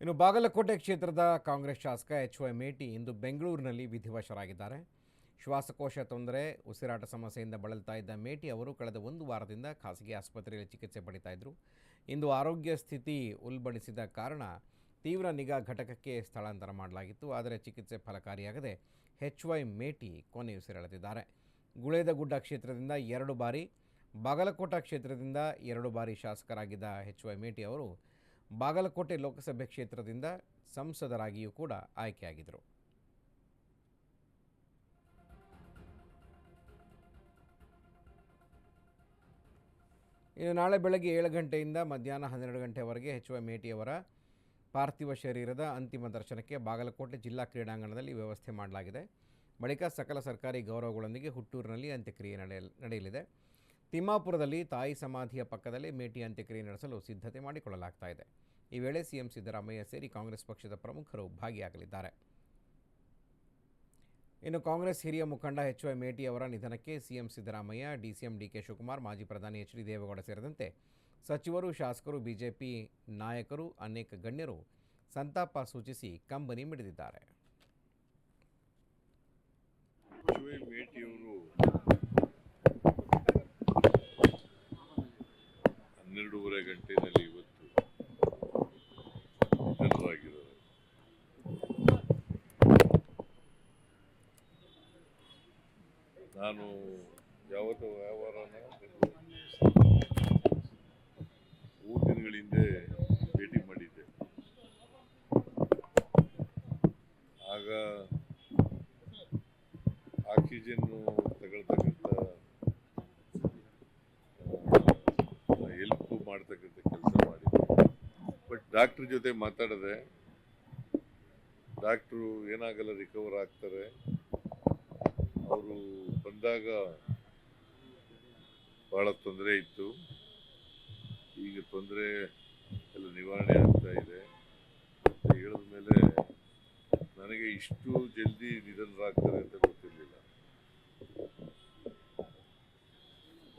ಇನ್ನು ಬಾಗಲಕೋಟೆ ಕ್ಷೇತ್ರದ ಕಾಂಗ್ರೆಸ್ ಶಾಸಕ ಎಚ್.ವೈ. ಮೇಟಿ ಇಂದು ಬೆಂಗಳೂರಿನಲ್ಲಿ ವಿಧಿವಶರಾಗಿದ್ದಾರೆ. ಶ್ವಾಸಕೋಶ ತೊಂದರೆ, ಉಸಿರಾಟ ಸಮಸ್ಯೆಯಿಂದ ಬಳಲ್ತಾ ಇದ್ದ ಮೇಟಿ ಅವರು ಕಳೆದ ಒಂದು ವಾರದಿಂದ ಖಾಸಗಿ ಆಸ್ಪತ್ರೆಯಲ್ಲಿ ಚಿಕಿತ್ಸೆ ಪಡಿತಾ ಇದ್ದರು. ಇಂದು ಆರೋಗ್ಯ ಸ್ಥಿತಿ ಉಲ್ಬಣಿಸಿದ ಕಾರಣ ತೀವ್ರ ನಿಗಾ ಘಟಕಕ್ಕೆ ಸ್ಥಳಾಂತರ ಮಾಡಲಾಗಿತ್ತು. ಆದರೆ ಚಿಕಿತ್ಸೆ ಫಲಕಾರಿಯಾಗದೆ ಎಚ್.ವೈ. ಮೇಟಿ ಕೊನೆಯುಸಿರೆಳೆದಿದ್ದಾರೆ. ಗುಳೇದಗುಡ್ಡ ಕ್ಷೇತ್ರದಿಂದ 2 ಬಾರಿ, ಬಾಗಲಕೋಟೆ ಕ್ಷೇತ್ರದಿಂದ 2 ಬಾರಿ ಶಾಸಕರಾಗಿದ್ದ ಎಚ್.ವೈ. ಮೇಟಿ ಅವರು ಬಾಗಲಕೋಟೆ ಲೋಕಸಭೆ ಕ್ಷೇತ್ರದಿಂದ ಸಂಸದರಾಗಿಯೂ ಕೂಡ ಆಯ್ಕೆಯಾಗಿದ್ದರು. ಇನ್ನು ನಾಳೆ ಬೆಳಗ್ಗೆ 7 ಗಂಟೆಯಿಂದ ಮಧ್ಯಾಹ್ನ 12 ಗಂಟೆವರೆಗೆ ಎಚ್.ವೈ. ಮೇಟಿಯವರ ಪಾರ್ಥಿವ ಶರೀರದ ಅಂತಿಮ ದರ್ಶನಕ್ಕೆ ಬಾಗಲಕೋಟೆ ಜಿಲ್ಲಾ ಕ್ರೀಡಾಂಗಣದಲ್ಲಿ ವ್ಯವಸ್ಥೆ ಮಾಡಲಾಗಿದೆ. ಬಳಿಕ ಸಕಲ ಸರ್ಕಾರಿ ಗೌರವಗಳೊಂದಿಗೆ ಹುಟ್ಟೂರಿನಲ್ಲಿ ಅಂತ್ಯಕ್ರಿಯೆ ನಡೆಯಲಿದೆ. ತಿಮ್ಮಾಪುರದಲ್ಲಿ ತಾಯಿ ಸಮಾಧಿಯ ಪಕ್ಕದಲ್ಲೇ ಮೇಟಿ ಅಂತ್ಯಕ್ರಿಯೆ ನಡೆಸಲು ಸಿದ್ಧತೆ ಮಾಡಿಕೊಳ್ಳಲಾಗ್ತಾ ಇದೆ. ಈ ವೇಳೆ ಸಿಎಂ ಸಿದ್ದರಾಮಯ್ಯ ಸೇರಿ ಕಾಂಗ್ರೆಸ್ ಪಕ್ಷದ ಪ್ರಮುಖರು ಭಾಗಿಯಾಗಲಿದ್ದಾರೆ. ಇನ್ನು ಕಾಂಗ್ರೆಸ್ ಹಿರಿಯ ಮುಖಂಡ ಎಚ್.ವೈ. ಮೇಟಿ ಅವರ ನಿಧನಕ್ಕೆ ಸಿಎಂ ಸಿದ್ದರಾಮಯ್ಯ, ಡಿಸಿಎಂ ಡಿ.ಕೆ. ಶಿವಕುಮಾರ್, ಮಾಜಿ ಪ್ರಧಾನಿ ಎಚ್.ಡಿ. ದೇವೇಗೌಡ ಸೇರಿದಂತೆ ಸಚಿವರು, ಶಾಸಕರು, ಬಿಜೆಪಿ ನಾಯಕರು, ಅನೇಕ ಗಣ್ಯರು ಸಂತಾಪ ಸೂಚಿಸಿ ಕಂಬನಿ ಮಿಡಿದಿದ್ದಾರೆ. ಎಚ್.ವೈ. ಮೇಟಿಯವರು 12:30 ಗಂಟೆಯಲ್ಲಿ ಇವತ್ತು ನಿಧನರಾಗಿದ್ದಾರೆ. ನಾನು ಯಾವತ್ತೂ ವ್ಯವಹಾರನ 3 ದಿನಗಳ ಹಿಂದೆ ಭೇಟಿ ಮಾಡಿದ್ದೆ. ಆಗ ಆಕ್ಸಿಜನ್ ತಗೊಳ್ತಕ್ಕಂಥ ಹೆಲ್ಪ್ ಮಾಡ್ತಕ್ಕಂಥ ಕೆಲಸ ಮಾಡಿದ್ದೆ. ಬಟ್ ಡಾಕ್ಟರ್ ಜೊತೆ ಮಾತಾಡಿದೆ. ಡಾಕ್ಟ್ರು ಏನಾಗಲ್ಲ, ರಿಕವರ್ ಆಗ್ತಾರೆ. ಅವರು ಬಂದಾಗ ಬಹಳ ತೊಂದರೆ ಇತ್ತು, ಈಗ ತೊಂದರೆ ಎಲ್ಲ ನಿವಾರಣೆ ಆಗ್ತಾ ಇದೆ ಅಂತ ಹೇಳಿದ ಮೇಲೆ ನನಗೆ ಇಷ್ಟು ಜಲ್ದಿ ನಿಧನರಾಗ್ತಾರೆ ಅಂತ ಗೊತ್ತಿರಲಿಲ್ಲ.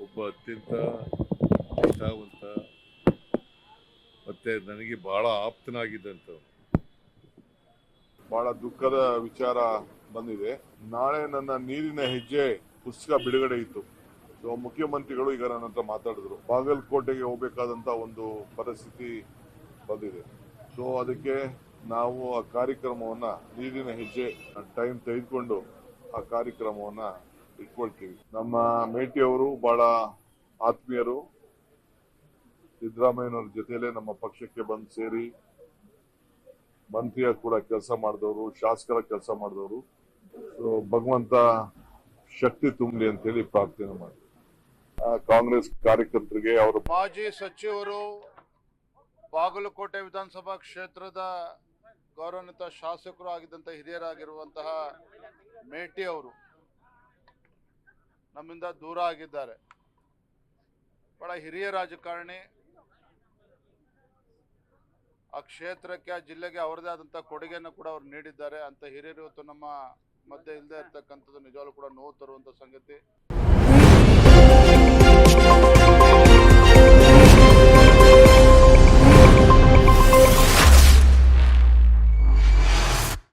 ಒಬ್ಬ ಅತ್ಯಂತ ನಿಷ್ಠಾವಂತ ಮತ್ತೆ ನನಗೆ ಬಹಳ ಆಪ್ತನಾಗಿದ್ದಂಥವ್ರು. ಬಹಳ ದುಃಖದ ವಿಚಾರ ಬಂದಿದೆ. ನಾಳೆ ನನ್ನ ನೀರಿನ ಹೆಜ್ಜೆ ಪುಸ್ತಕ ಬಿಡುಗಡೆ ಇತ್ತು. ಸೊ ಮುಖ್ಯಮಂತ್ರಿಗಳು ಈಗ ನನ್ನ ಹತ್ರ ಮಾತಾಡಿದ್ರು. ಬಾಗಲಕೋಟೆಗೆ ಹೋಗ್ಬೇಕಾದಂತ ಒಂದು ಪರಿಸ್ಥಿತಿ ಬಂದಿದೆ. ಸೊ ಅದಕ್ಕೆ ನಾವು ಆ ಕಾರ್ಯಕ್ರಮವನ್ನ, ನೀರಿನ ಹೆಜ್ಜೆ ಟೈಮ್ ತೆಗೆದುಕೊಂಡು ಆ ಕಾರ್ಯಕ್ರಮವನ್ನ ಇಟ್ಕೊಳ್ತೀವಿ. ನಮ್ಮ ಮೇಟಿಯವರು ಬಹಳ ಆತ್ಮೀಯರು. ಸಿದ್ದರಾಮಯ್ಯನವ್ರ ಜೊತೆಲೆ ನಮ್ಮ ಪಕ್ಷಕ್ಕೆ ಬಂದು ಸೇರಿ ಮಂತ್ರಿಯ ಕೂಡ ಕೆಲಸ ಮಾಡಿದವರು, ಶಾಸಕರ ಕೆಲಸ ಮಾಡಿದವರು. ಭಗವಂತ ಶಕ್ತಿ ತುಂಬಲಿ ಅಂತೇಳಿ ಪ್ರಾರ್ಥನೆ ಮಾಡಿ ಕಾಂಗ್ರೆಸ್ ಕಾರ್ಯಕರ್ತರಿಗೆ, ಅವರು ಮಾಜಿ ಸಚಿವರು, ಬಾಗಲಕೋಟೆ ವಿಧಾನಸಭಾ ಕ್ಷೇತ್ರದ ಗೌರವಾನ್ವಿತ ಶಾಸಕರು ಆಗಿದ್ದಂಥ ಹಿರಿಯರಾಗಿರುವಂತಹ ಮೇಟಿ ಅವರು ನಮ್ಮಿಂದ ದೂರ ಆಗಿದ್ದಾರೆ. ಬಹಳ ಹಿರಿಯ ರಾಜಕಾರಣಿ. ಆ ಕ್ಷೇತ್ರಕ್ಕೆ, ಆ ಜಿಲ್ಲೆಗೆ ಅವರದೇ ಆದಂಥ ಕೊಡುಗೆಯನ್ನು ಕೂಡ ಅವರು ನೀಡಿದ್ದಾರೆ. ಅಂತ ಹಿರಿಯರು ಇವತ್ತು ನಮ್ಮ ಮಧ್ಯೆ ಇಲ್ಲದೆ ಇರ್ತಕ್ಕಂಥದ್ದು ನಿಜವಾಗ್ಲೂ ಕೂಡ ನೋವು ತರುವಂಥ ಸಂಗತಿ.